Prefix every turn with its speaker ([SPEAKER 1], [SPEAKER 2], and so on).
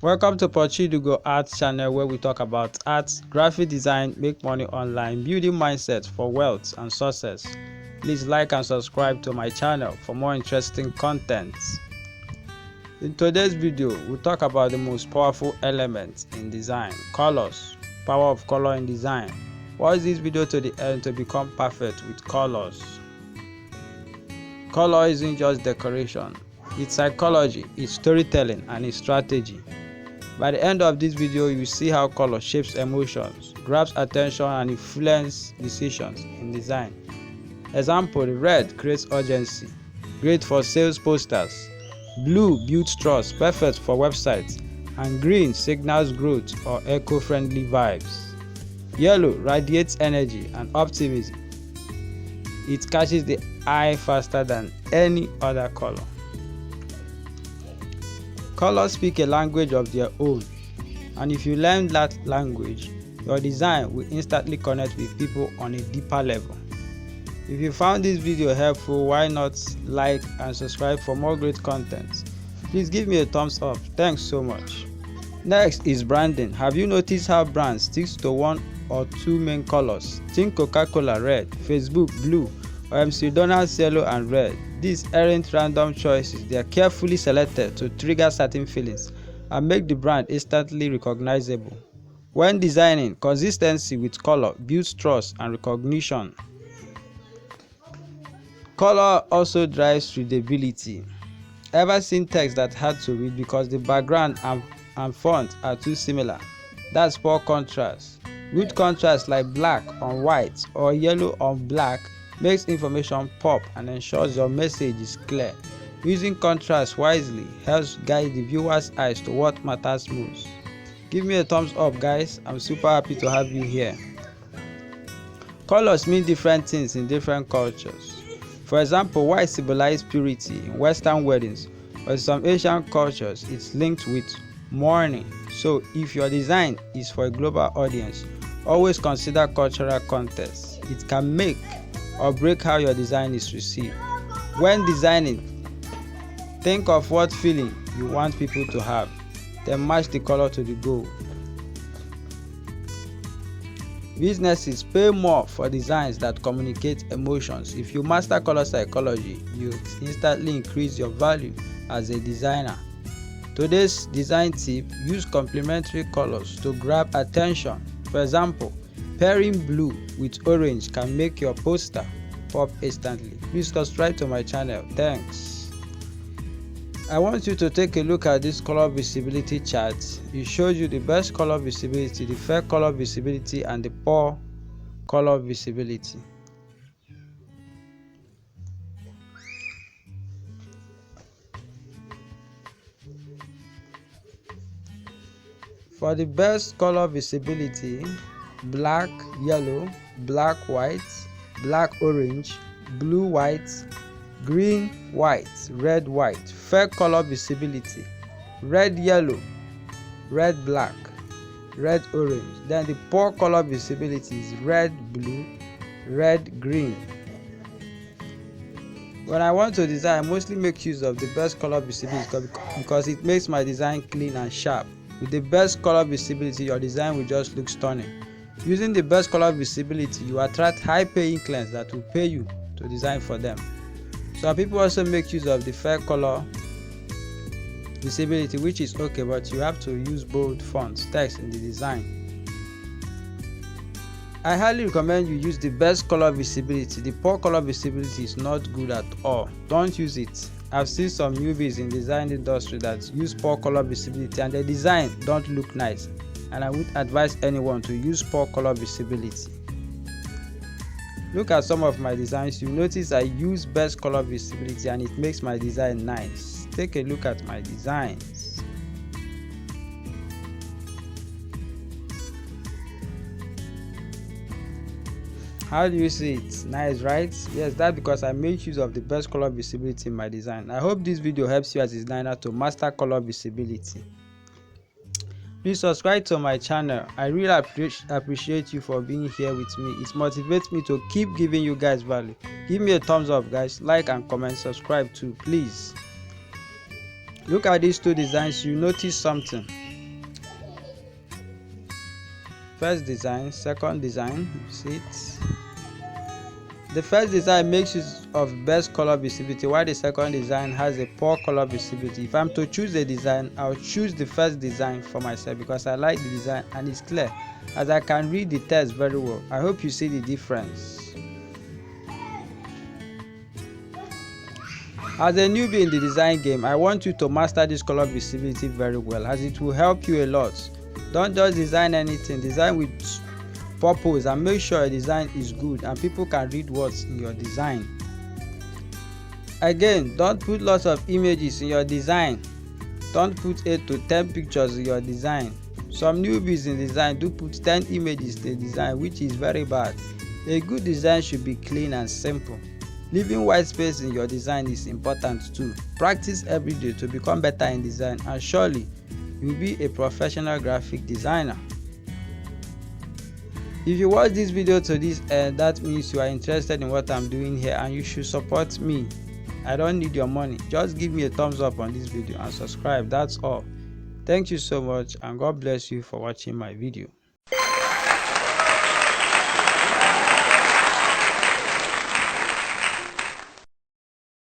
[SPEAKER 1] Welcome to Porchidugo Arts channel, where we talk about arts, graphic design, make money online, building mindset for wealth and success. Please like and subscribe to my channel for more interesting content. In today's video, we'll talk about the most powerful element in design: colors. Power of color in design. Watch this video to the end to become perfect with colors. Color isn't just decoration, it's psychology, it's storytelling, and it's strategy. By the end of this video, you will see how color shapes emotions, grabs attention, and influences decisions in design. Example: red creates urgency, great for sales posters. Blue builds trust, perfect for websites. And green signals growth or eco-friendly vibes. Yellow radiates energy and optimism. It catches the eye faster than any other color. Colors speak a language of their own, and if you learn that language, your design will instantly connect with people on a deeper level. If you found this video helpful, why not like and subscribe for more great content? Please give me a thumbs up. Thanks so much. Next is branding. Have you noticed how brands stick to one or two main colors? Think Coca-Cola red, Facebook blue, or McDonald's yellow and red. These aren't random choices. They are carefully selected to trigger certain feelings and make the brand instantly recognizable. When designing, consistency with color builds trust and recognition. Color also drives readability. Ever seen text that hard to read because the background and font are too similar? That's poor contrast. Good contrast like black on white or yellow on black makes information pop and ensures your message is clear. Using contrast wisely helps guide the viewer's eyes to what matters most. Give me a thumbs up, guys. I'm super happy to have you here. Colors mean different things in different cultures. For example, white symbolizes purity in Western weddings, but in some Asian cultures it's linked with mourning. So if your design is for a global audience, always consider cultural context. It can make or break how your design is received. When designing, think of what feeling you want people to have, then match the color to the goal. Businesses pay more for designs that communicate emotions. If you master color psychology, you instantly increase your value as a designer. Today's design tip: use complementary colors to grab attention. For example, pairing blue with orange can make your poster pop instantly. Please subscribe to my channel. Thanks. I want you to take a look at this color visibility chart. It shows you the best color visibility, the fair color visibility, and the poor color visibility. For the best color visibility: black yellow, black white, black orange, blue white, green white, red white. Fair color visibility: red yellow, red black, red orange. Then the poor color visibility is red blue, red green. When I want to design, I mostly make use of the best color visibility because it makes my design clean and sharp. With the best color visibility, your design will just look stunning. Using the best color visibility, you attract high-paying clients that will pay you to design for them. Some people also make use of the fair color visibility, which is okay, but you have to use bold fonts, text in the design. I highly recommend you use the best color visibility. The poor color visibility is not good at all. Don't use it. I've seen some newbies in the design industry that use poor color visibility and their design don't look nice, and I would advise anyone to use poor color visibility. Look at some of my designs. You notice I use best color visibility and it makes my design nice. Take a look at my designs. How do you see it? Nice, right? Yes, that's because I make use of the best color visibility in my design. I hope this video helps you as a designer to master color visibility. Please subscribe to my channel. I really appreciate you for being here with me. It motivates me to keep giving you guys value. Give me a thumbs up, guys. Like and comment, subscribe too, please. Look at these two designs. You notice something. first design, second design, you see it. The first design makes use of best color visibility, while the second design has a poor color visibility. If I'm to choose a design, I'll choose the first design for myself because I like the design and it's clear as I can read the text very well. I hope you see the difference. As a newbie in the design game, I want you to master this color visibility very well as it will help you a lot. Don't just design anything, design with purpose and make sure your design is good and people can read what's in your design. Again, don't put lots of images in your design. Don't put 8 to 10 pictures in your design. Some newbies in design do put 10 images in the design, which is very bad. A good design should be clean and simple. Leaving white space in your design is important too. Practice every day to become better in design and surely you'll be a professional graphic designer. If you watch this video to this end, that means you are interested in what I'm doing here and you should support me. I don't need your money. Just give me a thumbs up on this video and subscribe. That's all. Thank you so much and God bless you for watching my video.